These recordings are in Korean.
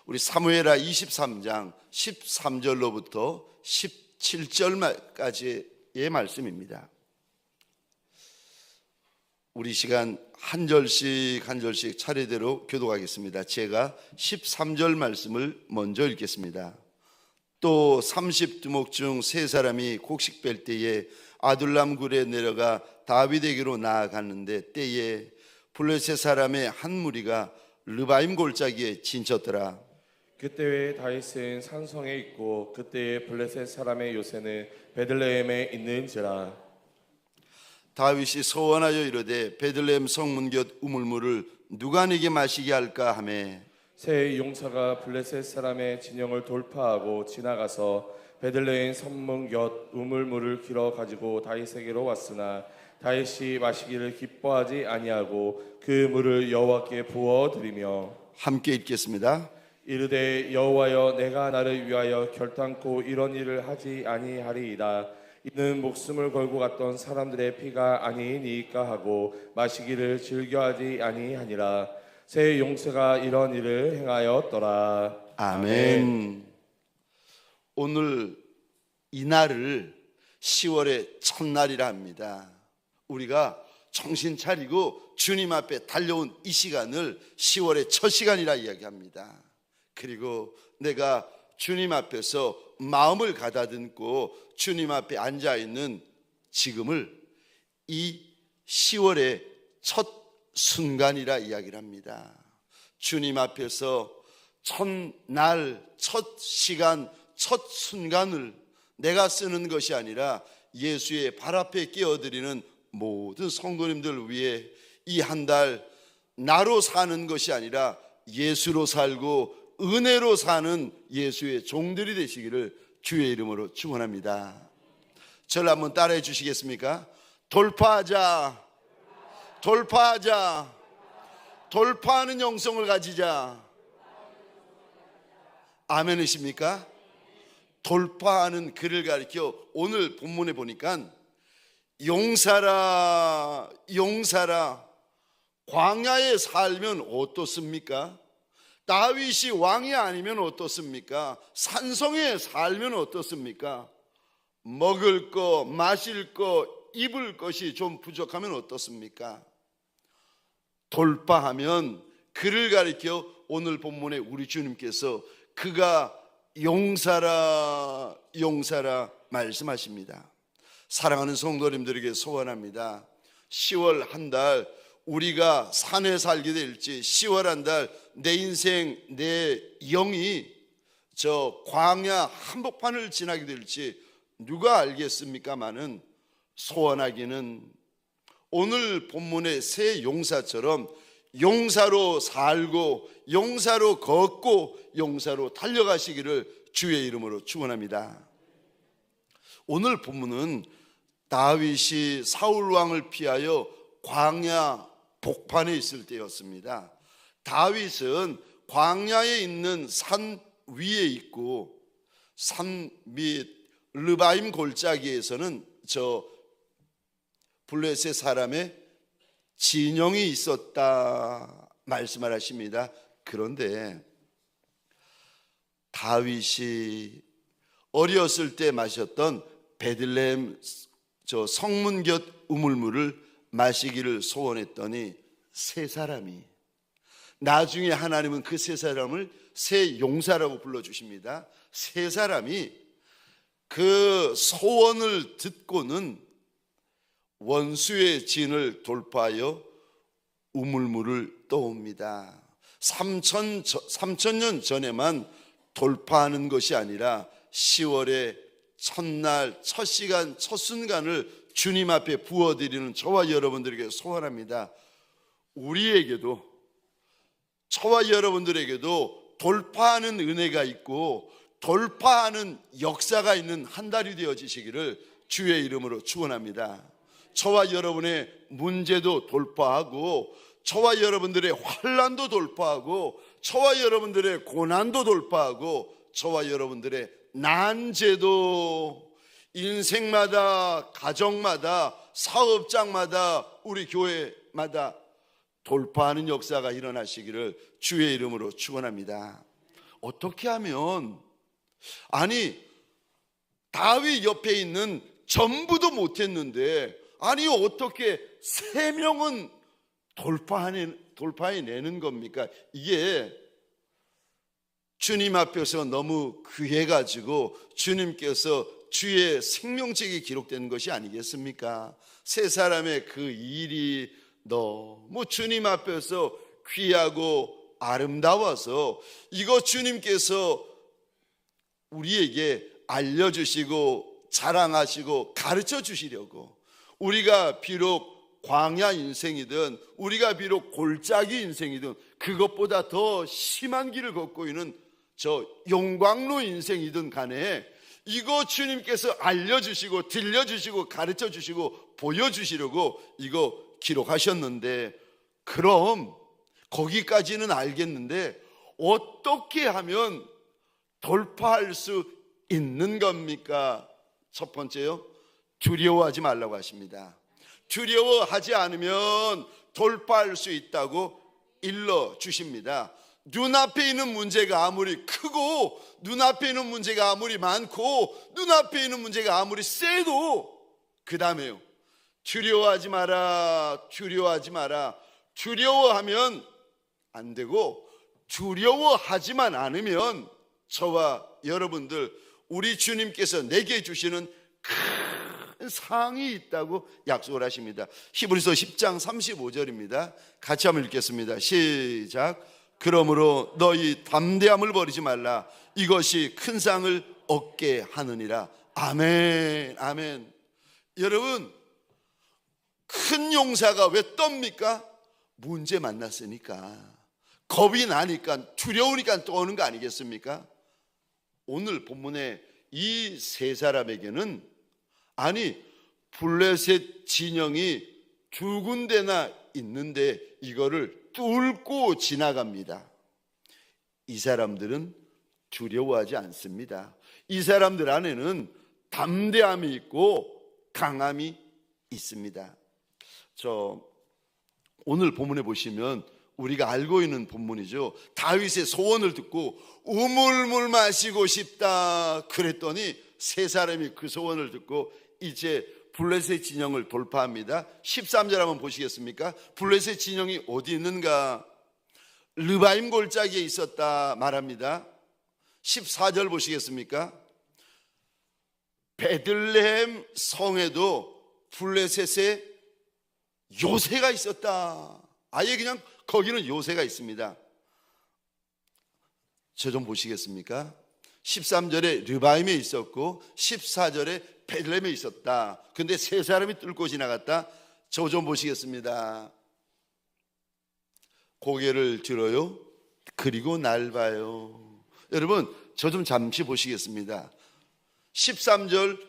우리 사무엘하 23장 13절로부터 17절까지의 말씀입니다. 우리 시간 한 절씩 한 절씩 차례대로 교독하겠습니다. 제가 13절 말씀을 먼저 읽겠습니다. 또 30두목 중 세 사람이 곡식 뺄 때에 아둘람 굴에 내려가 다윗에게로 나아갔는데 때에 블레셋 사람의 한 무리가 르바임 골짜기에 진쳤더라. 그때에 다윗은 산성에 있고 그때에 블레셋 사람의 요새는 베들레헴에 있는지라. 다윗이 소원하여 이르되 베들레헴 성문 곁 우물물을 누가 내게 마시게 할까 하매 새 용사가 블레셋 사람의 진영을 돌파하고 지나가서 베들레헴 성문 곁 우물물을 길어 가지고 다윗에게로 왔으나 다윗이 마시기를 기뻐하지 아니하고 그 물을 여호와께 부어 드리며 함께 읽겠습니다. 이르되 여호와여 내가 나를 위하여 결단코 이런 일을 하지 아니하리이다. 이는 목숨을 걸고 갔던 사람들의 피가 아니니까 하고 마시기를 즐겨하지 아니하니라. 새 용사가 이런 일을 행하였더라. 아멘. 오늘 이날을 10월의 첫날이라 합니다. 우리가 정신 차리고 주님 앞에 달려온 이 시간을 10월의 첫 시간이라 이야기합니다. 그리고 내가 주님 앞에서 마음을 가다듬고 주님 앞에 앉아있는 지금을 이 10월의 첫 순간이라 이야기를 합니다. 주님 앞에서 첫날, 첫 시간, 첫 순간을 내가 쓰는 것이 아니라 예수의 발 앞에 끼어드리는 모든 성도님들 위해 이 한 달 나로 사는 것이 아니라 예수로 살고 은혜로 사는 예수의 종들이 되시기를 주의 이름으로 축원합니다. 저를 한번 따라해 주시겠습니까? 돌파하자, 돌파하자, 돌파하는 영성을 가지자. 아멘이십니까? 돌파하는 그를 가리켜 오늘 본문에 보니까 용사라, 용사라, 광야에 살면 어떻습니까? 다윗이 왕이 아니면 어떻습니까? 산성에 살면 어떻습니까? 먹을 거, 마실 거, 입을 것이 좀 부족하면 어떻습니까? 돌파하면 그를 가리켜 오늘 본문에 우리 주님께서 그가 용사라, 용사라 말씀하십니다. 사랑하는 성도님들에게 소원합니다. 10월 한 달 우리가 산에 살게 될지 10월 한 달 내 인생, 내 영이 저 광야 한복판을 지나게 될지 누가 알겠습니까마는 소원하기는 오늘 본문의 새 용사처럼 용사로 살고 용사로 걷고 용사로 달려가시기를 주의 이름으로 축원합니다. 오늘 본문은 다윗이 사울 왕을 피하여 광야 복판에 있을 때였습니다. 다윗은 광야에 있는 산 위에 있고 산 밑 르바임 골짜기에서는 저 블레셋 사람의 진영이 있었다 말씀을 하십니다. 그런데 다윗이 어렸을 때 마셨던 베들레헴 저 성문 곁 우물물을 마시기를 소원했더니 세 사람이 나중에 하나님은 그 세 사람을 세 용사라고 불러주십니다. 세 사람이 그 소원을 듣고는 원수의 진을 돌파하여 우물물을 떠옵니다. 3,000년 전에만 돌파하는 것이 아니라 10월의 첫날, 첫 시간, 첫 순간을 주님 앞에 부어드리는 저와 여러분들에게 소원합니다. 우리에게도 저와 여러분들에게도 돌파하는 은혜가 있고 돌파하는 역사가 있는 한 달이 되어지시기를 주의 이름으로 축원합니다. 저와 여러분의 문제도 돌파하고 저와 여러분들의 환난도 돌파하고 저와 여러분들의 고난도 돌파하고 저와 여러분들의 난제도 인생마다 가정마다 사업장마다 우리 교회마다 돌파하는 역사가 일어나시기를 주의 이름으로 축원합니다. 어떻게 하면, 아니 다윗 옆에 있는 전부도 못했는데, 아니 어떻게 3명은 돌파해내는 겁니까? 이게 주님 앞에서 너무 귀해가지고 주님께서 주의 생명책이 기록되는 것이 아니겠습니까? 세 사람의 그 일이 너무 주님 앞에서 귀하고 아름다워서 이거 주님께서 우리에게 알려주시고 자랑하시고 가르쳐 주시려고, 우리가 비록 광야 인생이든 우리가 비록 골짜기 인생이든 그것보다 더 심한 길을 걷고 있는 저 용광로 인생이든 간에 이거 주님께서 알려주시고 들려주시고 가르쳐주시고 보여주시려고 이거 기록하셨는데, 그럼 거기까지는 알겠는데 어떻게 하면 돌파할 수 있는 겁니까? 첫 번째요, 두려워하지 말라고 하십니다. 두려워하지 않으면 돌파할 수 있다고 일러 주십니다. 눈앞에 있는 문제가 아무리 크고 눈앞에 있는 문제가 아무리 많고 눈앞에 있는 문제가 아무리 세도 그 다음에요, 두려워하지 마라, 두려워하지 마라. 두려워하면 안 되고 두려워하지만 않으면 저와 여러분들, 우리 주님께서 내게 주시는 큰 상이 있다고 약속을 하십니다. 히브리서 10장 35절입니다. 같이 한번 읽겠습니다. 시작. 그러므로 너희 담대함을 버리지 말라. 이것이 큰 상을 얻게 하느니라. 아멘, 아멘. 여러분, 큰 용사가 왜 떱니까? 문제 만났으니까, 겁이 나니까, 두려우니까 떠오는 거 아니겠습니까? 오늘 본문에 이 세 사람에게는, 아니 블레셋 진영이 2군데나 있는데 이거를 뚫고 지나갑니다. 이 사람들은 두려워하지 않습니다. 이 사람들 안에는 담대함이 있고 강함이 있습니다. 오늘 본문에 보시면 우리가 알고 있는 본문이죠. 다윗의 소원을 듣고 우물물 마시고 싶다 그랬더니 세 사람이 그 소원을 듣고 이제 블레셋 진영을 돌파합니다. 13절 한번 보시겠습니까? 블레셋 진영이 어디 있는가? 르바임 골짜기에 있었다 말합니다. 14절 보시겠습니까? 베들레헴 성에도 블레셋에 요새가 있었다. 아예 그냥 거기는 요새가 있습니다. 저 좀 보시겠습니까? 13절에 르바임에 있었고 14절에 베들레헴에 있었다. 근데 세 사람이 뚫고 지나갔다. 저 좀 보시겠습니다. 고개를 들어요. 그리고 날 봐요. 여러분, 저 좀 잠시 보시겠습니다. 13절,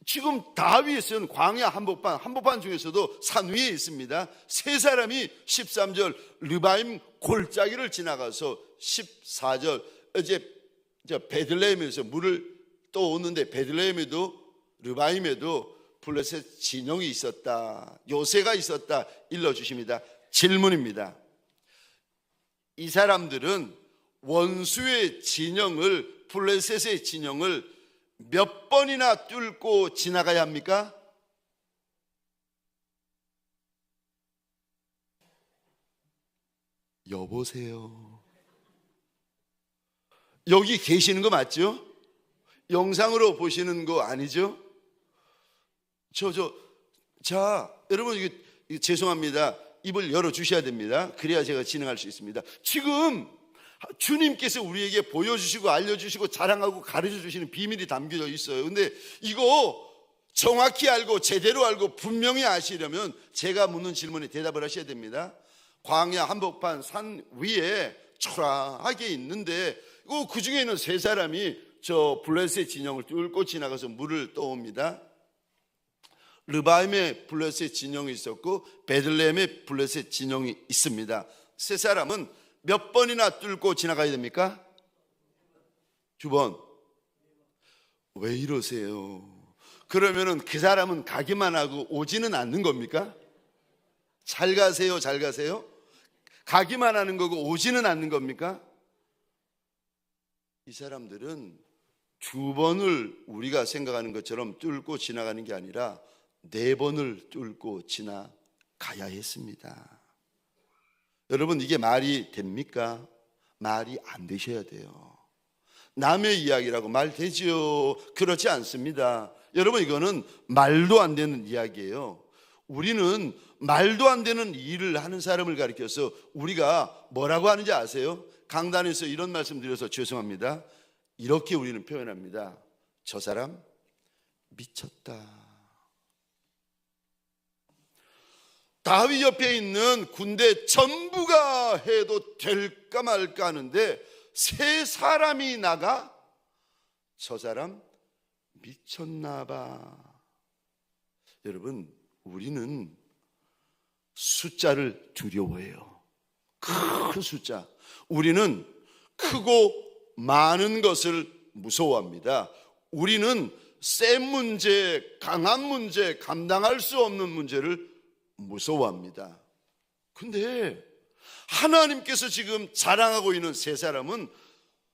지금 다윗이 쓴 광야 한복판 중에서도 산 위에 있습니다. 세 사람이 13절 르바임 골짜기를 지나가서 14절 이제 베들레헴에서 물을 떠오는데 베들레헴에도 르바임에도 블레셋 진영이 있었다, 요새가 있었다 일러주십니다. 질문입니다. 이 사람들은 원수의 진영을, 블레셋의 진영을 몇 번이나 뚫고 지나가야 합니까? 여보세요. 여기 계시는 거 맞죠? 영상으로 보시는 거 아니죠? 자, 여러분, 이게 죄송합니다. 입을 열어주셔야 됩니다. 그래야 제가 진행할 수 있습니다. 지금 주님께서 우리에게 보여주시고 알려주시고 자랑하고 가르쳐주시는 비밀이 담겨져 있어요. 근데 이거 정확히 알고 제대로 알고 분명히 아시려면 제가 묻는 질문에 대답을 하셔야 됩니다. 광야 한복판 산 위에 초라하게 있는데 그 중에 있는 세 사람이 저 블레셋 진영을 뚫고 지나가서 물을 떠옵니다. 르바임에 블레셋 진영이 있었고 베들레헴에 블레셋 진영이 있습니다. 세 사람은 몇 번이나 뚫고 지나가야 됩니까? 2번. 왜 이러세요? 그러면은 그 사람은 가기만 하고 오지는 않는 겁니까? 잘 가세요, 잘 가세요? 가기만 하는 거고 오지는 않는 겁니까? 이 사람들은 두 번을 우리가 생각하는 것처럼 뚫고 지나가는 게 아니라 네 번을 뚫고 지나가야 했습니다. 여러분, 이게 말이 됩니까? 말이 안 되셔야 돼요. 남의 이야기라고 말 되지요? 그렇지 않습니다. 여러분, 이거는 말도 안 되는 이야기예요. 우리는 말도 안 되는 일을 하는 사람을 가리켜서 우리가 뭐라고 하는지 아세요? 강단에서 이런 말씀 드려서 죄송합니다. 이렇게 우리는 표현합니다. 저 사람 미쳤다. 다윗 옆에 있는 군대 전부가 해도 될까 말까 하는데 세 사람이 나가 저 사람 미쳤나 봐. 여러분, 우리는 숫자를 두려워해요. 큰 숫자. 우리는 크고 많은 것을 무서워합니다. 우리는 센 문제, 강한 문제, 감당할 수 없는 문제를 무서워합니다. 근데 하나님께서 지금 자랑하고 있는 세 사람은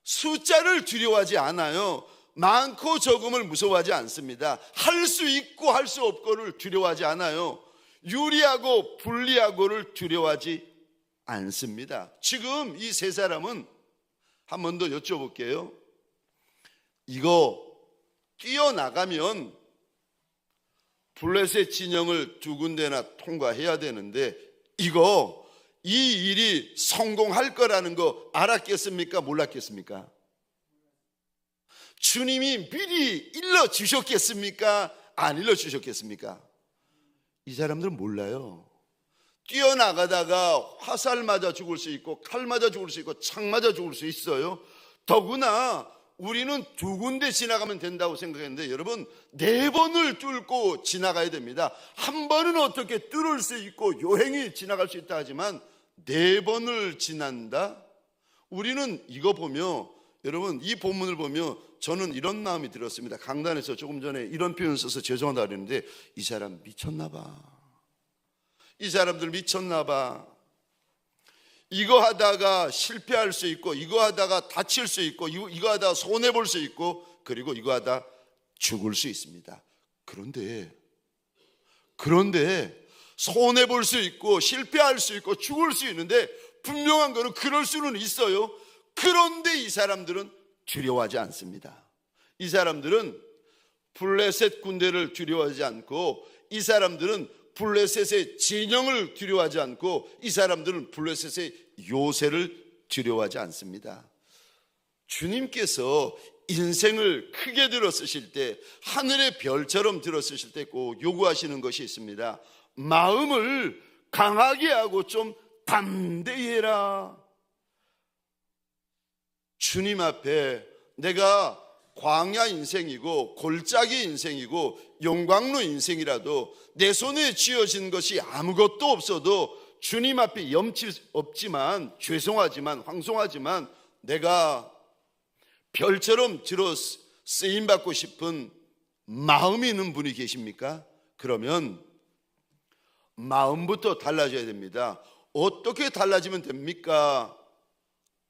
숫자를 두려워하지 않아요. 많고 적음을 무서워하지 않습니다. 할 수 있고 할 수 없고를 두려워하지 않아요. 유리하고 불리하고를 두려워하지 않습니다. 지금 이 세 사람은 한 번 더 여쭤볼게요. 이거 뛰어나가면 블레셋 진영을 두 군데나 통과해야 되는데 이거 이 일이 성공할 거라는 거 알았겠습니까? 몰랐겠습니까? 주님이 미리 일러주셨겠습니까? 안 일러주셨겠습니까? 이 사람들은 몰라요. 뛰어나가다가 화살 맞아 죽을 수 있고 칼 맞아 죽을 수 있고 창 맞아 죽을 수 있어요. 더구나 우리는 두 군데 지나가면 된다고 생각했는데 여러분, 네 번을 뚫고 지나가야 됩니다. 한 번은 어떻게 뚫을 수 있고 요행이 지나갈 수 있다 하지만 네 번을 지난다? 우리는 이거 보며, 여러분, 이 본문을 보며 저는 이런 마음이 들었습니다. 강단에서 조금 전에 이런 표현 써서 죄송하다 그랬는데 이 사람 미쳤나 봐. 이 사람들 미쳤나 봐. 이거 하다가 실패할 수 있고 이거 하다가 다칠 수 있고 이거 하다가 손해볼 수 있고 그리고 이거 하다 죽을 수 있습니다. 그런데 손해볼 수 있고 실패할 수 있고 죽을 수 있는데 분명한 거는 그럴 수는 있어요. 그런데 이 사람들은 두려워하지 않습니다. 이 사람들은 블레셋 군대를 두려워하지 않고 이 사람들은 블레셋의 진영을 두려워하지 않고 이 사람들은 블레셋의 요새를 두려워하지 않습니다. 주님께서 인생을 크게 들어 쓰실 때, 하늘의 별처럼 들어 쓰실 때 꼭 요구하시는 것이 있습니다. 마음을 강하게 하고 좀 담대히 해라. 주님 앞에 내가 광야 인생이고 골짜기 인생이고 용광로 인생이라도 내 손에 쥐어진 것이 아무것도 없어도 주님 앞에 염치 없지만 죄송하지만 황송하지만 내가 별처럼 들어 쓰임받고 싶은 마음이 있는 분이 계십니까? 그러면 마음부터 달라져야 됩니다. 어떻게 달라지면 됩니까?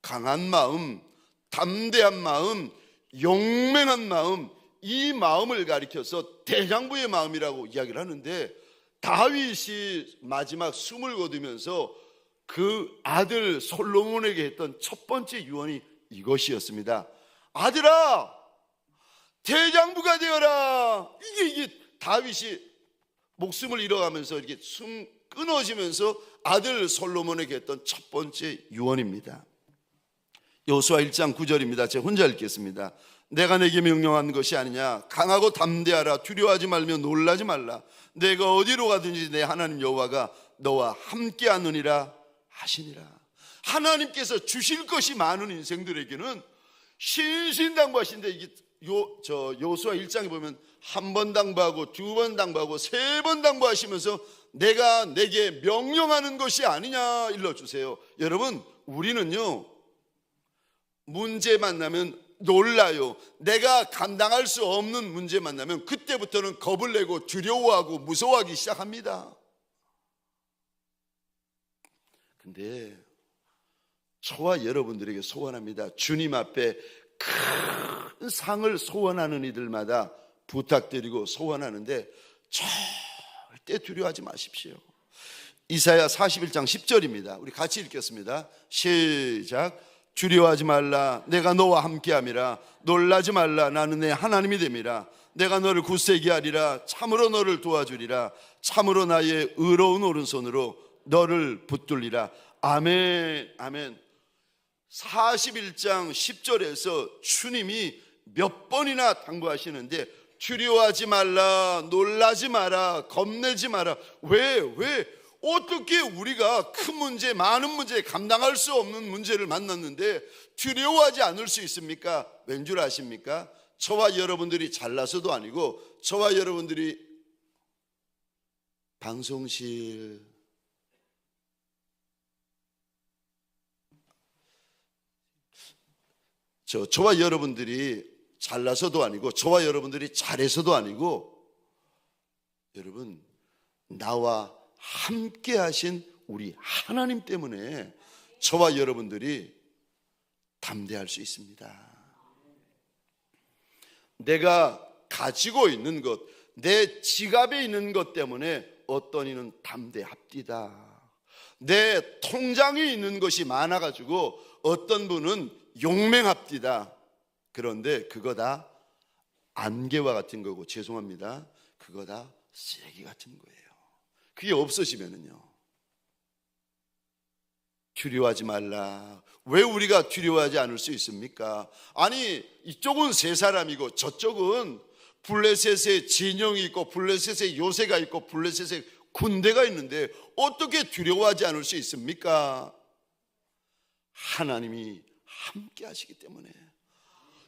강한 마음, 담대한 마음, 용맹한 마음, 이 마음을 가리켜서 대장부의 마음이라고 이야기를 하는데 다윗이 마지막 숨을 거두면서 그 아들 솔로몬에게 했던 첫 번째 유언이 이것이었습니다. 아들아, 대장부가 되어라. 이게 다윗이 목숨을 잃어가면서 이렇게 숨 끊어지면서 아들 솔로몬에게 했던 첫 번째 유언입니다. 여호수아 1장 9절입니다. 제가 혼자 읽겠습니다. 내가 내게 명령한 것이 아니냐. 강하고 담대하라. 두려워하지 말며 놀라지 말라. 내가 어디로 가든지 내 하나님 여호와가 너와 함께하느니라 하시니라. 하나님께서 주실 것이 많은 인생들에게는 신신당부하신데 이게 여호수아 1장에 보면 한 번 당부하고 두 번 당부하고 세 번 당부하시면서 내가 내게 명령하는 것이 아니냐 일러주세요. 여러분, 우리는요 문제 만나면 놀라요. 내가 감당할 수 없는 문제 만나면 그때부터는 겁을 내고 두려워하고 무서워하기 시작합니다. 근데 저와 여러분들에게 소원합니다. 주님 앞에 큰 상을 소원하는 이들마다 부탁드리고 소원하는데 절대 두려워하지 마십시오. 이사야 41장 10절입니다. 우리 같이 읽겠습니다. 시작. 두려워하지 말라, 내가 너와 함께함이라. 놀라지 말라, 나는 내 하나님이 됨이라. 내가 너를 굳세게 하리라. 참으로 너를 도와주리라. 참으로 나의 의로운 오른손으로 너를 붙들리라. 아멘, 아멘. 41장 10절에서 주님이 몇 번이나 당부하시는데 두려워하지 말라, 놀라지 마라, 겁내지 마라. 왜? 어떻게 우리가 큰 문제, 많은 문제, 감당할 수 없는 문제를 만났는데 두려워하지 않을 수 있습니까? 왠 줄 아십니까? 저와 여러분들이 잘나서도 아니고 저와 여러분들이 방송실 저와 여러분들이 잘나서도 아니고 저와 여러분들이 잘해서도 아니고 여러분 나와 함께 하신 우리 하나님 때문에 저와 여러분들이 담대할 수 있습니다. 내가 가지고 있는 것, 내 지갑에 있는 것 때문에 어떤 이는 담대합디다. 내 통장에 있는 것이 많아가지고 어떤 분은 용맹합디다. 그런데 그거 다 안개와 같은 거고, 죄송합니다, 그거 다 쓰레기 같은 거예요. 그게 없어지면은요, 두려워하지 말라. 왜 우리가 두려워하지 않을 수 있습니까? 아니, 이쪽은 세 사람이고 저쪽은 블레셋의 진영이 있고 블레셋의 요새가 있고 블레셋의 군대가 있는데 어떻게 두려워하지 않을 수 있습니까? 하나님이 함께 하시기 때문에,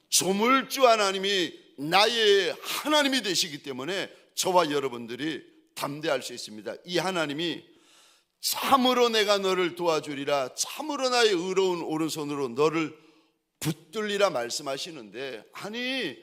조물주 하나님이 나의 하나님이 되시기 때문에 저와 여러분들이 담대할 수 있습니다. 이 하나님이 참으로 내가 너를 도와주리라, 참으로 나의 의로운 오른손으로 너를 붙들리라 말씀하시는데, 아니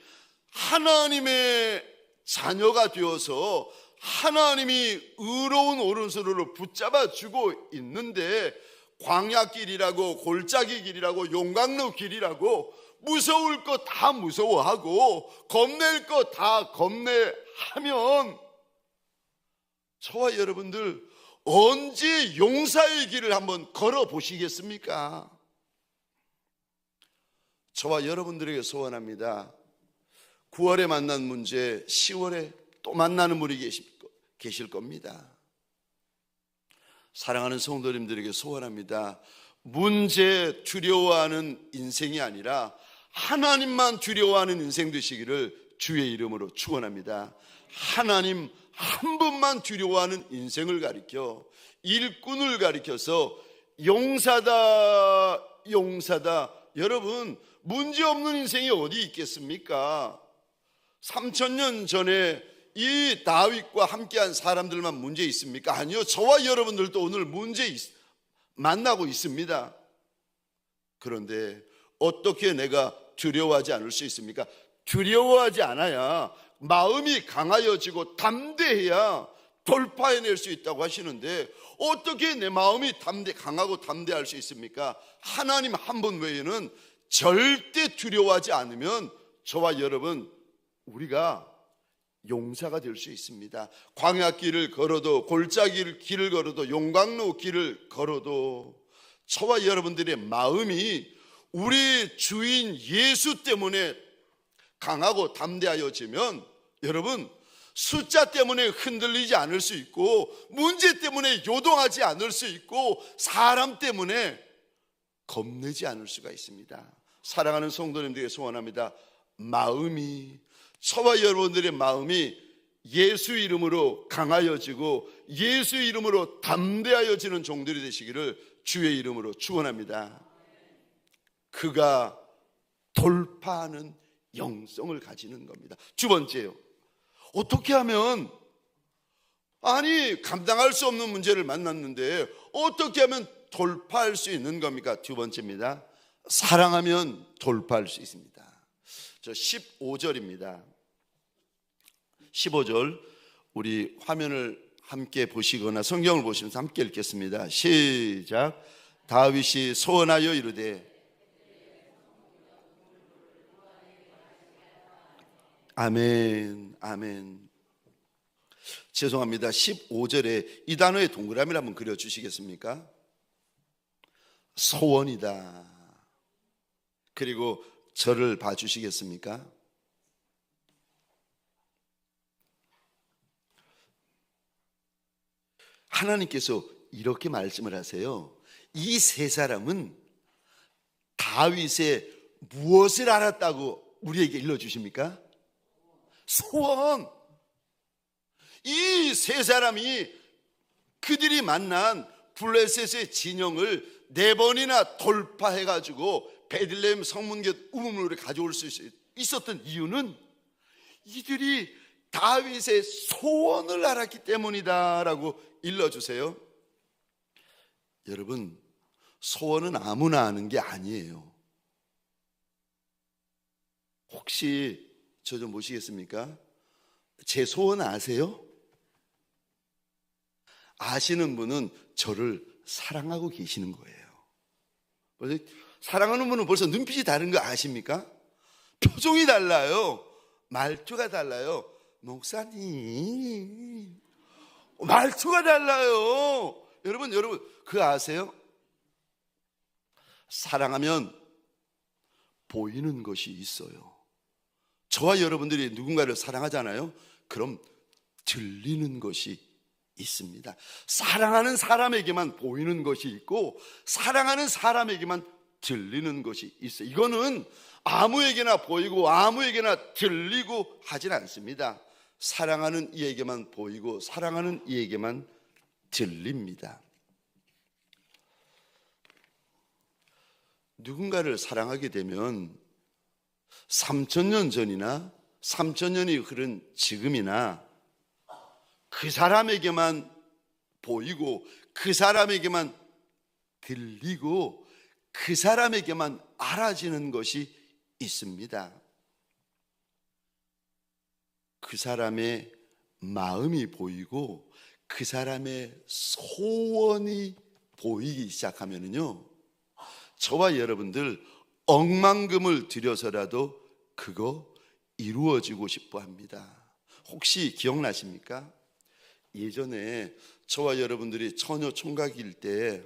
하나님의 자녀가 되어서 하나님이 의로운 오른손으로 붙잡아 주고 있는데 광야길이라고 골짜기 길이라고 용광로 길이라고 무서울 거 다 무서워하고 겁낼 거 다 겁내하면 저와 여러분들 언제 용사의 길을 한번 걸어 보시겠습니까? 저와 여러분들에게 소원합니다. 9월에 만난 문제 10월에 또 만나는 분이 계실 겁니다. 사랑하는 성도님들에게 소원합니다. 문제 두려워하는 인생이 아니라 하나님만 두려워하는 인생 되시기를 주의 이름으로 축원합니다. 하나님 한 분만 두려워하는 인생을 가리켜, 일꾼을 가리켜서 용사다, 용사다. 여러분, 문제없는 인생이 어디 있겠습니까? 3000년 전에 이 다윗과 함께한 사람들만 문제 있습니까? 아니요, 저와 여러분들도 오늘 문제 만나고 있습니다. 그런데 어떻게 내가 두려워하지 않을 수 있습니까? 두려워하지 않아야 마음이 강하여지고 담대해야 돌파해낼 수 있다고 하시는데 어떻게 내 마음이 강하고 담대할 수 있습니까? 하나님 한 분 외에는 절대 두려워하지 않으면 저와 여러분, 우리가 용사가 될 수 있습니다. 광야길을 걸어도, 골짜기 길을 걸어도, 용광로 길을 걸어도 저와 여러분들의 마음이 우리 주인 예수 때문에 강하고 담대하여지면 여러분, 숫자 때문에 흔들리지 않을 수 있고, 문제 때문에 요동하지 않을 수 있고, 사람 때문에 겁내지 않을 수가 있습니다. 사랑하는 성도님들에게 소원합니다. 마음이, 저와 여러분들의 마음이 예수 이름으로 강하여지고 예수 이름으로 담대하여지는 종들이 되시기를 주의 이름으로 축원합니다. 그가 돌파하는 영성을 가지는 겁니다. 두 번째요, 어떻게 하면, 아니 감당할 수 없는 문제를 만났는데 어떻게 하면 돌파할 수 있는 겁니까? 두 번째입니다. 사랑하면 돌파할 수 있습니다. 저 15절입니다. 15절 우리 화면을 함께 보시거나 성경을 보시면서 함께 읽겠습니다. 시작. 다윗이 소원하여 이르되 아멘, 아멘. 죄송합니다. 15절에 이 단어의 동그라미를 한번 그려주시겠습니까? 소원이다. 그리고 저를 봐주시겠습니까? 하나님께서 이렇게 말씀을 하세요. 이 세 사람은 다윗의 무엇을 알았다고 우리에게 일러주십니까? 소원. 이 세 사람이 그들이 만난 블레셋의 진영을 4번이나 돌파해가지고 베들레헴 성문곁 우물물을 가져올 수 있었던 이유는 이들이 다윗의 소원을 알았기 때문이다라고 일러주세요. 여러분, 소원은 아무나 아는 게 아니에요. 혹시 저 좀 모시겠습니까? 제 소원 아세요? 아시는 분은 저를 사랑하고 계시는 거예요. 사랑하는 분은 벌써 눈빛이 다른 거 아십니까? 표정이 달라요. 말투가 달라요. 목사님, 말투가 달라요. 여러분 그거 아세요? 사랑하면 보이는 것이 있어요. 저와 여러분들이 누군가를 사랑하잖아요. 그럼 들리는 것이 있습니다. 사랑하는 사람에게만 보이는 것이 있고 사랑하는 사람에게만 들리는 것이 있어요. 이거는 아무에게나 보이고 아무에게나 들리고 하진 않습니다. 사랑하는 이에게만 보이고 사랑하는 이에게만 들립니다. 누군가를 사랑하게 되면 3,000년 전이나 3,000년이 흐른 지금이나 그 사람에게만 보이고 그 사람에게만 들리고 그 사람에게만 알아지는 것이 있습니다. 그 사람의 마음이 보이고 그 사람의 소원이 보이기 시작하면요, 저와 여러분들 억만금을 들여서라도 그거 이루어지고 싶어 합니다. 혹시 기억나십니까? 예전에 저와 여러분들이 처녀 총각일 때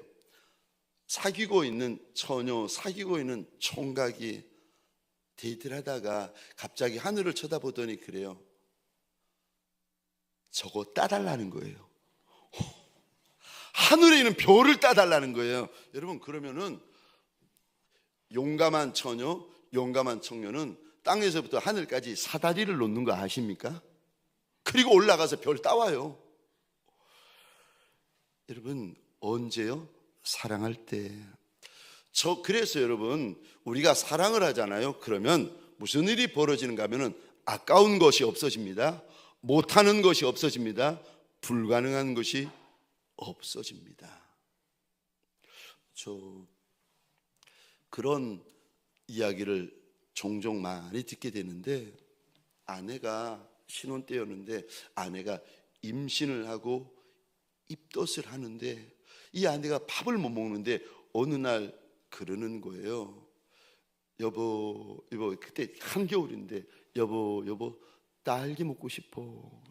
사귀고 있는 처녀, 사귀고 있는 총각이 데이트를 하다가 갑자기 하늘을 쳐다보더니 그래요. 저거 따달라는 거예요. 하늘에 있는 별을 따달라는 거예요. 여러분, 그러면은 용감한 처녀, 용감한 청년은 땅에서부터 하늘까지 사다리를 놓는 거 아십니까? 그리고 올라가서 별 따와요. 여러분, 언제요? 사랑할 때. 그래서 여러분, 우리가 사랑을 하잖아요. 그러면 무슨 일이 벌어지는가 하면은 아까운 것이 없어집니다. 못하는 것이 없어집니다. 불가능한 것이 없어집니다. 그런 이야기를 종종 많이 듣게 되는데, 아내가 신혼 때였는데 아내가 임신을 하고 입덧을 하는데 이 아내가 밥을 못 먹는데 어느 날 그러는 거예요. 여보, 그때 한겨울인데 여보 딸기 먹고 싶어.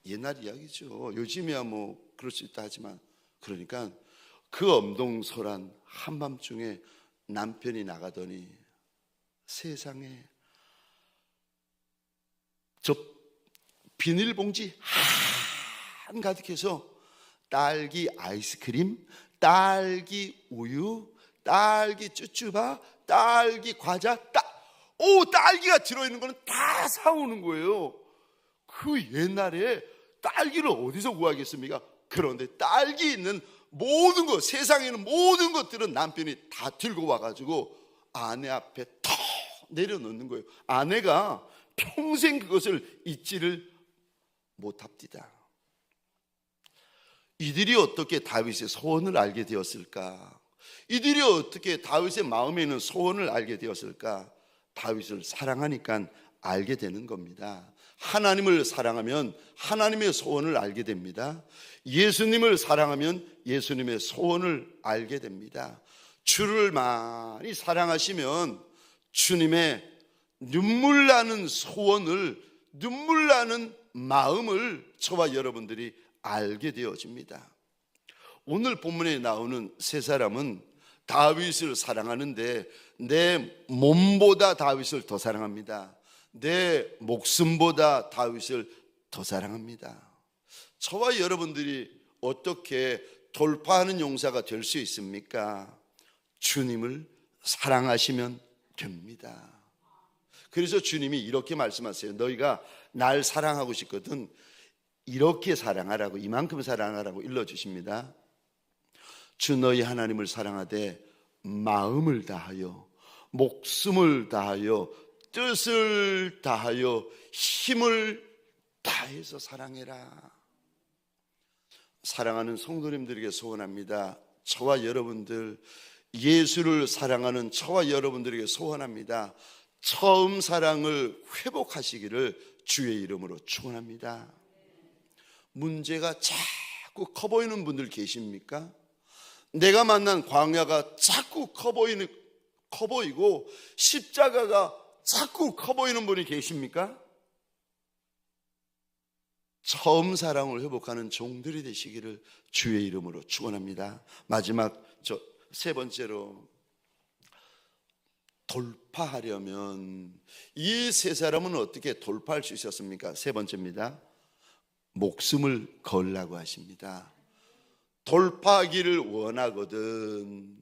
옛날 이야기죠. 요즘이야 뭐 그럴 수 있다 하지만, 그러니까 그 엄동설한 한밤중에 남편이 나가더니 세상에 저 비닐봉지 한가득해서 딸기 아이스크림, 딸기 우유, 딸기 쭈쭈바, 딸기 과자, 딸기가 들어있는 거는 다 사오는 거예요. 그 옛날에 딸기를 어디서 구하겠습니까? 그런데 딸기 있는 모든 것, 세상에 있는 모든 것들은 남편이 다 들고 와가지고 아내 앞에 턱 내려놓는 거예요. 아내가 평생 그것을 잊지를 못합니다. 이들이 어떻게 다윗의 소원을 알게 되었을까? 이들이 어떻게 다윗의 마음에 있는 소원을 알게 되었을까? 다윗을 사랑하니까 알게 되는 겁니다. 하나님을 사랑하면 하나님의 소원을 알게 됩니다. 예수님을 사랑하면 예수님의 소원을 알게 됩니다. 주를 많이 사랑하시면 주님의 눈물 나는 소원을, 눈물 나는 마음을 저와 여러분들이 알게 되어집니다. 오늘 본문에 나오는 세 사람은 다윗을 사랑하는데 내 몸보다 다윗을 더 사랑합니다. 내 목숨보다 다윗을 더 사랑합니다. 저와 여러분들이 어떻게 돌파하는 용사가 될 수 있습니까? 주님을 사랑하시면 됩니다. 그래서 주님이 이렇게 말씀하세요. 너희가 날 사랑하고 싶거든 이렇게 사랑하라고, 이만큼 사랑하라고 일러주십니다. 주 너희 하나님을 사랑하되 마음을 다하여, 목숨을 다하여, 뜻을 다하여, 힘을 다해서 사랑해라. 사랑하는 성도님들에게 소원합니다. 저와 여러분들, 예수를 사랑하는 저와 여러분들에게 소원합니다. 처음 사랑을 회복하시기를 주의 이름으로 축원합니다. 문제가 자꾸 커 보이는 분들 계십니까? 내가 만난 광야가 자꾸 커 보이고 십자가가 자꾸 커 보이는 분이 계십니까? 처음 사랑을 회복하는 종들이 되시기를 주의 이름으로 축원합니다. 마지막 세 번째로, 돌파하려면 이 세 사람은 어떻게 돌파할 수 있었습니까? 세 번째입니다. 목숨을 걸라고 하십니다. 돌파하기를 원하거든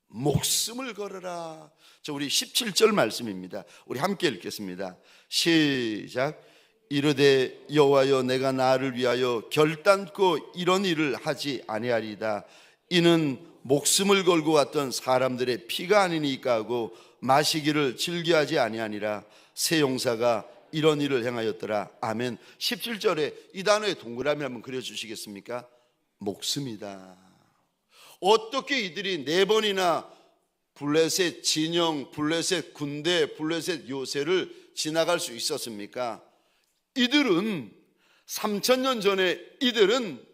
목숨을 걸어라. 우리 17절 말씀입니다. 우리 함께 읽겠습니다. 시작. 이르되 여호와여 내가 나를 위하여 결단코 이런 일을 하지 아니하리이다. 이는 목숨을 걸고 왔던 사람들의 피가 아니니까 하고 마시기를 즐겨하지 아니하니라. 새 용사가 이런 일을 행하였더라. 아멘. 17절에 이 단어에 동그라미 한번 그려주시겠습니까? 목숨이다. 어떻게 이들이 4번이나 블레셋 진영, 블레셋 군대, 블레셋 요새를 지나갈 수 있었습니까? 이들은 3000년 전에 이들은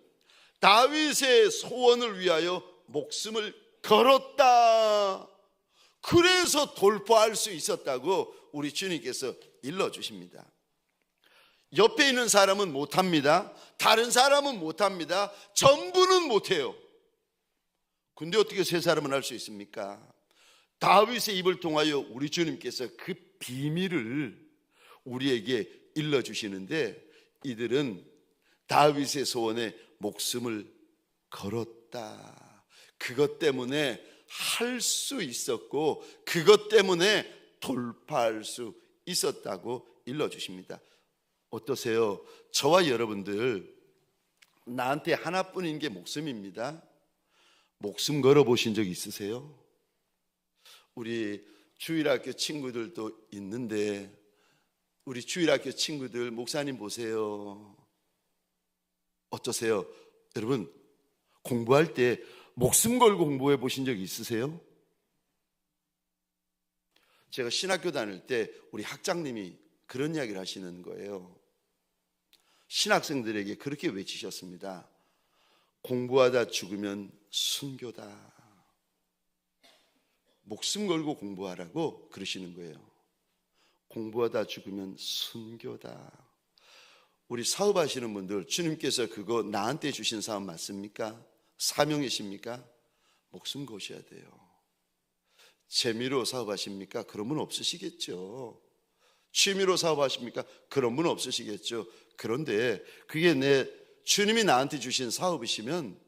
다윗의 소원을 위하여 목숨을 걸었다. 그래서 돌파할 수 있었다고 우리 주님께서 일러주십니다. 옆에 있는 사람은 못합니다. 다른 사람은 못합니다. 전부는 못해요. 근데 어떻게 세 사람은 할 수 있습니까? 다윗의 입을 통하여 우리 주님께서 그 비밀을 우리에게 일러주시는데 이들은 다윗의 소원에 목숨을 걸었다. 그것 때문에 할 수 있었고 그것 때문에 돌파할 수 있었다고 일러주십니다. 어떠세요? 저와 여러분들 나한테 하나뿐인 게 목숨입니다. 목숨 걸어보신 적 있으세요? 우리 주일학교 친구들도 있는데 우리 주일학교 친구들 목사님 보세요. 어떠세요? 여러분 공부할 때 목숨 걸고 공부해 보신 적 있으세요? 제가 신학교 다닐 때 우리 학장님이 그런 이야기를 하시는 거예요. 신학생들에게 그렇게 외치셨습니다. 공부하다 죽으면 순교다. 목숨 걸고 공부하라고 그러시는 거예요. 공부하다 죽으면 순교다. 우리 사업하시는 분들 주님께서 그거 나한테 주신 사업 맞습니까? 사명이십니까? 목숨 거셔야 돼요. 재미로 사업하십니까? 그런 분 없으시겠죠. 취미로 사업하십니까? 그런 분 없으시겠죠. 그런데 그게 내 주님이 나한테 주신 사업이시면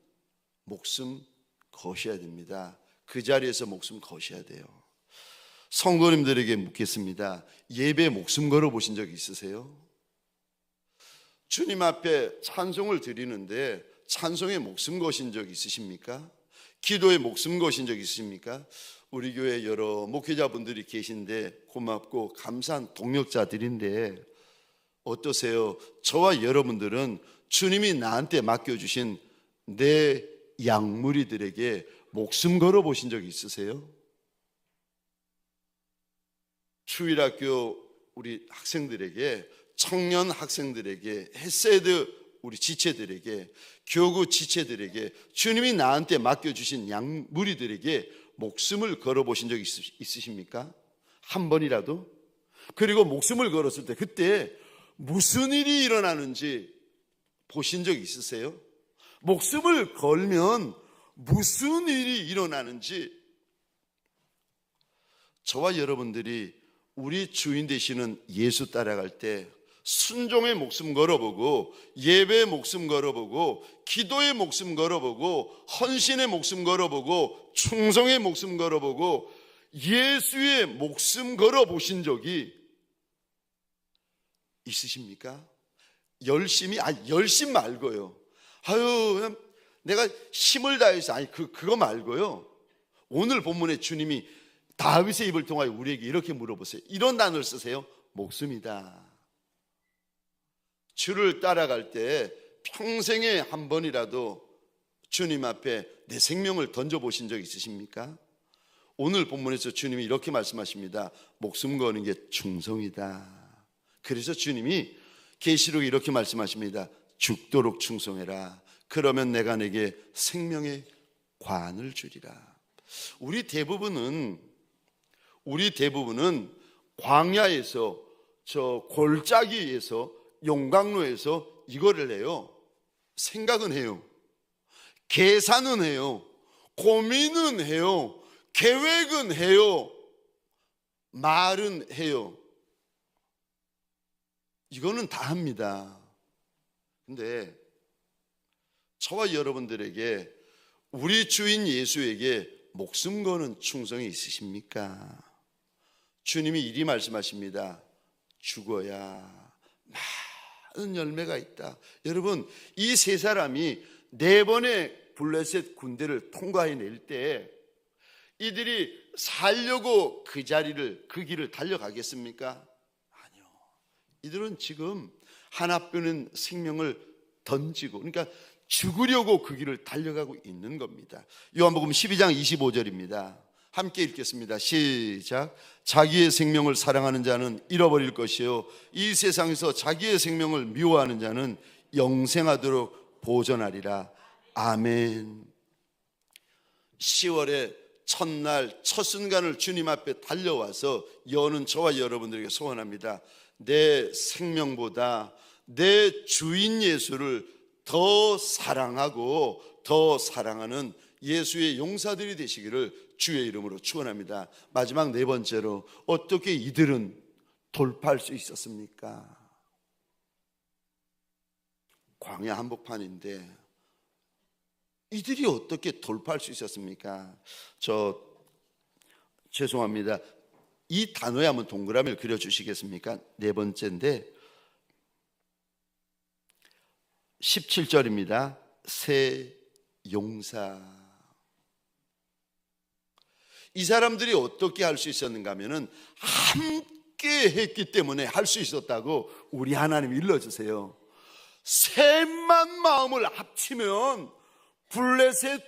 목숨 거셔야 됩니다. 그 자리에서 목숨 거셔야 돼요. 성도님들에게 묻겠습니다. 예배 목숨 걸어 보신 적 있으세요? 주님 앞에 찬송을 드리는데 찬송에 목숨 거신 적 있으십니까? 기도에 목숨 거신 적 있으십니까? 우리 교회 여러 목회자분들이 계신데 고맙고 감사한 동력자들인데 어떠세요? 저와 여러분들은 주님이 나한테 맡겨주신 내 양무리들에게 목숨 걸어 보신 적 있으세요? 주일학교 우리 학생들에게, 청년 학생들에게, 햇세드 우리 지체들에게, 교구 지체들에게, 주님이 나한테 맡겨주신 양무리들에게 목숨을 걸어보신 적 있으십니까? 한 번이라도? 그리고 목숨을 걸었을 때 그때 무슨 일이 일어나는지 보신 적 있으세요? 목숨을 걸면 무슨 일이 일어나는지 저와 여러분들이 우리 주인 되시는 예수 따라갈 때 순종의 목숨 걸어보고 예배의 목숨 걸어보고 기도의 목숨 걸어보고 헌신의 목숨 걸어보고 충성의 목숨 걸어보고 예수의 목숨 걸어보신 적이 있으십니까? 열심 말고요. 그냥 내가 힘을 다해서 그거 말고요. 오늘 본문에 주님이 다윗의 입을 통하여 우리에게 이렇게 물어보세요. 이런 단어를 쓰세요. 목숨이다. 주를 따라갈 때 평생에 한 번이라도 주님 앞에 내 생명을 던져보신 적 있으십니까? 오늘 본문에서 주님이 이렇게 말씀하십니다. 목숨 거는 게 충성이다. 그래서 주님이 계시록에 이렇게 말씀하십니다. 죽도록 충성해라. 그러면 내가 내게 생명의 관을 주리라. 우리 대부분은 광야에서 저 골짜기에서 용광로에서 이거를 해요. 생각은 해요. 계산은 해요. 고민은 해요. 계획은 해요. 말은 해요. 이거는 다 합니다. 근데 저와 여러분들에게 우리 주인 예수에게 목숨 거는 충성이 있으십니까? 주님이 이리 말씀하십니다. 죽어야 많은 열매가 있다. 여러분, 이 세 사람이 4번의 블레셋 군대를 통과해낼 때 이들이 살려고 그 길을 달려가겠습니까? 아니요. 이들은 지금 하나뿐인 생명을 던지고, 그러니까 죽으려고 그 길을 달려가고 있는 겁니다. 요한복음 12장 25절입니다. 함께 읽겠습니다. 시작. 자기의 생명을 사랑하는 자는 잃어버릴 것이요 이 세상에서 자기의 생명을 미워하는 자는 영생하도록 보존하리라. 아멘. 10월의 첫날 첫 순간을 주님 앞에 달려와서 여는 저와 여러분들에게 소원합니다. 내 생명보다 내 주인 예수를 더 사랑하고 더 사랑하는 예수의 용사들이 되시기를 주의 이름으로 축원합니다. 마지막 4번째로, 어떻게 이들은 돌파할 수 있었습니까? 광야 한복판인데 이들이 어떻게 돌파할 수 있었습니까? 죄송합니다. 이 단어에 한번 동그라미를 그려주시겠습니까? 4번째인데 17절입니다. 새 용사. 이 사람들이 어떻게 할 수 있었는가 하면은 함께 했기 때문에 할 수 있었다고 우리 하나님 일러주세요. 셋만 마음을 합치면 블레셋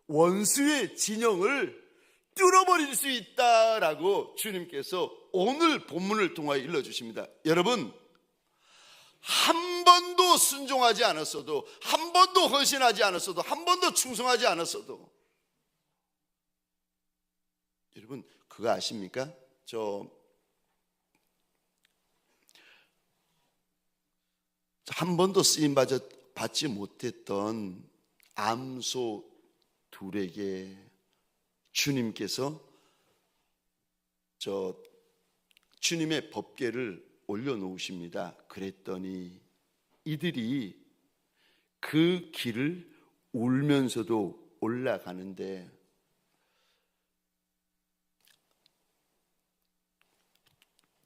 원수의 진영을 뚫어버릴 수 있다라고 주님께서 오늘 본문을 통하여 일러주십니다. 여러분, 한 번도 순종하지 않았어도, 한 번도 헌신하지 않았어도, 한 번도 충성하지 않았어도, 여러분 그거 아십니까? 한 번도 쓰임 받지 못했던 암소 둘에게 주님께서 주님의 법궤를 올려놓으십니다. 그랬더니 이들이 그 길을 울면서도 올라가는데,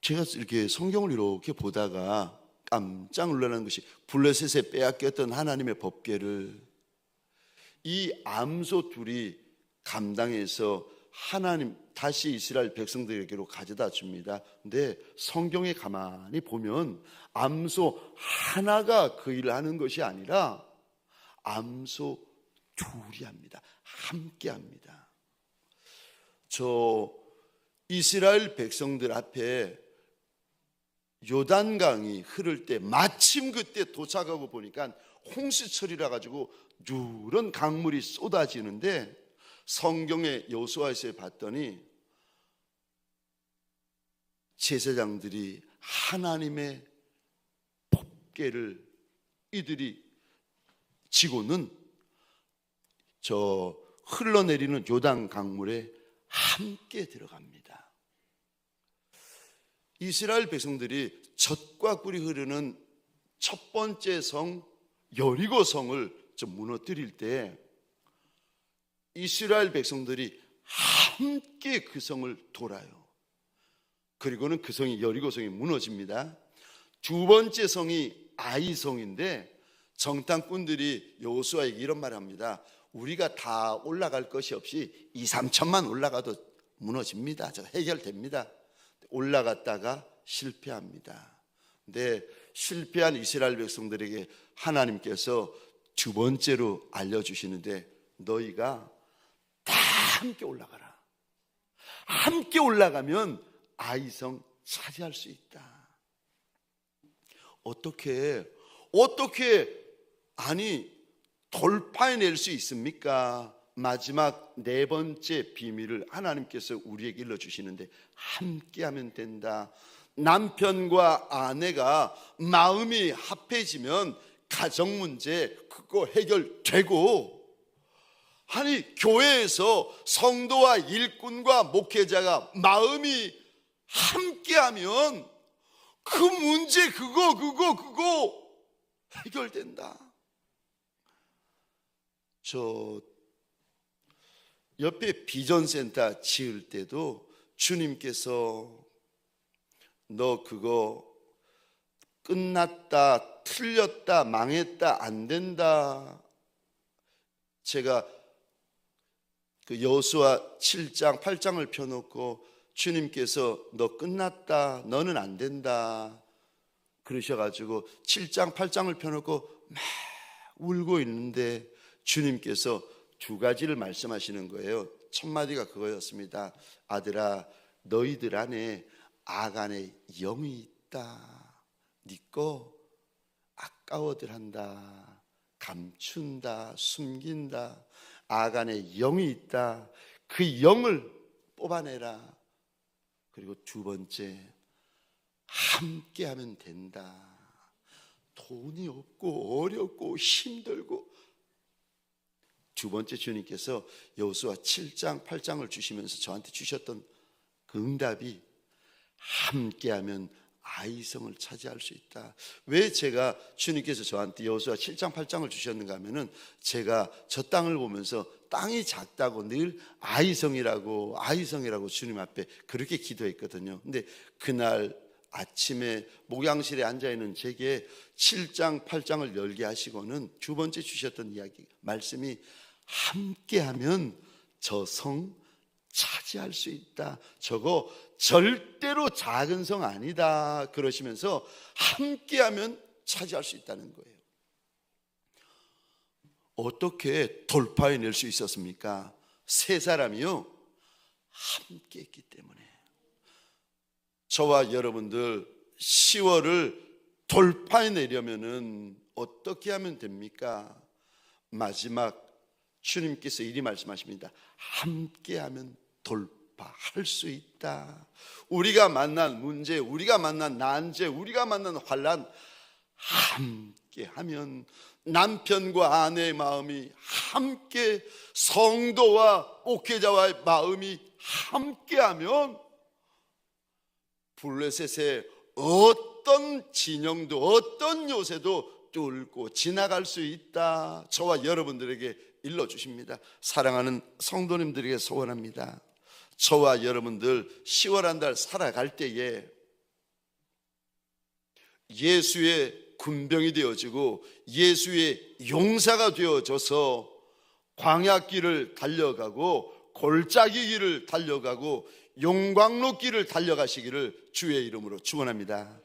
제가 이렇게 성경을 이렇게 보다가 깜짝 놀라는 것이, 블레셋에 빼앗겼던 하나님의 법궤를 이 암소 둘이 감당해서 하나님 다시 이스라엘 백성들에게로 가져다 줍니다. 근데 성경에 가만히 보면 암소 하나가 그 일을 하는 것이 아니라 암소 둘이 합니다. 함께 합니다. 이스라엘 백성들 앞에 요단강이 흐를 때 마침 그때 도착하고 보니까 홍수철이라 가지고 누런 강물이 쏟아지는데 성경의 여호수아에서 봤더니 제사장들이 하나님의 법궤를 이들이 지고는 저 흘러내리는 요단 강물에 함께 들어갑니다. 이스라엘 백성들이 젖과 꿀이 흐르는 첫 번째 성 여리고 성을 무너뜨릴 때 이스라엘 백성들이 함께 그 성을 돌아요. 그리고는 그 성이 여리고 성이 무너집니다. 두 번째 성이 아이성인데 정탐꾼들이 여호수아에게 이런 말을 합니다. 우리가 다 올라갈 것이 없이 2, 3천만 올라가도 무너집니다. 해결됩니다. 올라갔다가 실패합니다. 근데 실패한 이스라엘 백성들에게 하나님께서 두 번째로 알려주시는데 너희가 다 함께 올라가라. 함께 올라가면 아이성 차지할 수 있다. 어떻게 돌파해낼 수 있습니까? 마지막 네 번째 비밀을 하나님께서 우리에게 일러주시는데 함께하면 된다. 남편과 아내가 마음이 합해지면 가정 문제 그거 해결되고, 아니 교회에서 성도와 일꾼과 목회자가 마음이 함께하면 그 문제 그거 해결된다. 저 옆에 비전센터 지을 때도 주님께서 너 그거 끝났다, 틀렸다, 망했다, 안 된다. 제가 그 여호수아 7장, 8장을 펴놓고 주님께서 너 끝났다, 너는 안 된다 그러셔가지고 7장, 8장을 펴놓고 막 울고 있는데 주님께서 두 가지를 말씀하시는 거예요. 첫 마디가 그거였습니다. 아들아, 너희들 안에 아간의 영이 있다. 네 거 아까워들 한다. 감춘다. 숨긴다. 아간의 영이 있다. 그 영을 뽑아내라. 그리고 두 번째, 함께하면 된다. 돈이 없고 어렵고 힘들고. 두 번째, 주님께서 여호수아 7장 8장을 주시면서 저한테 주셨던 그 응답이 함께하면 아이성을 차지할 수 있다. 왜 제가 주님께서 저한테 여호수아 7장 8장을 주셨는가 하면은 제가 저 땅을 보면서 땅이 작다고 늘 아이성이라고 주님 앞에 그렇게 기도했거든요. 근데 그날 아침에 목양실에 앉아있는 제게 7장 8장을 열게 하시고는 두 번째 주셨던 이야기 말씀이 함께하면 저 성 차지할 수 있다. 저거 절대로 작은 성 아니다 그러시면서 함께하면 차지할 수 있다는 거예요. 어떻게 돌파해낼 수 있었습니까? 세 사람이요 함께 했기 때문에. 저와 여러분들 10월을 돌파해내려면 어떻게 하면 됩니까? 마지막 주님께서 이리 말씀하십니다. 함께하면 돌파할 수 있다. 우리가 만난 문제, 우리가 만난 난제, 우리가 만난 환난 함께하면, 남편과 아내의 마음이 함께, 성도와 목회자와의 마음이 함께하면 블레셋의 어떤 진영도 어떤 요새도 뚫고 지나갈 수 있다. 저와 여러분들에게 일러주십니다. 사랑하는 성도님들에게 소원합니다. 저와 여러분들 10월 한 달 살아갈 때에 예수의 군병이 되어지고 예수의 용사가 되어져서 광야길을 달려가고 골짜기 길을 달려가고 용광로 길을 달려가시기를 주의 이름으로 축원합니다.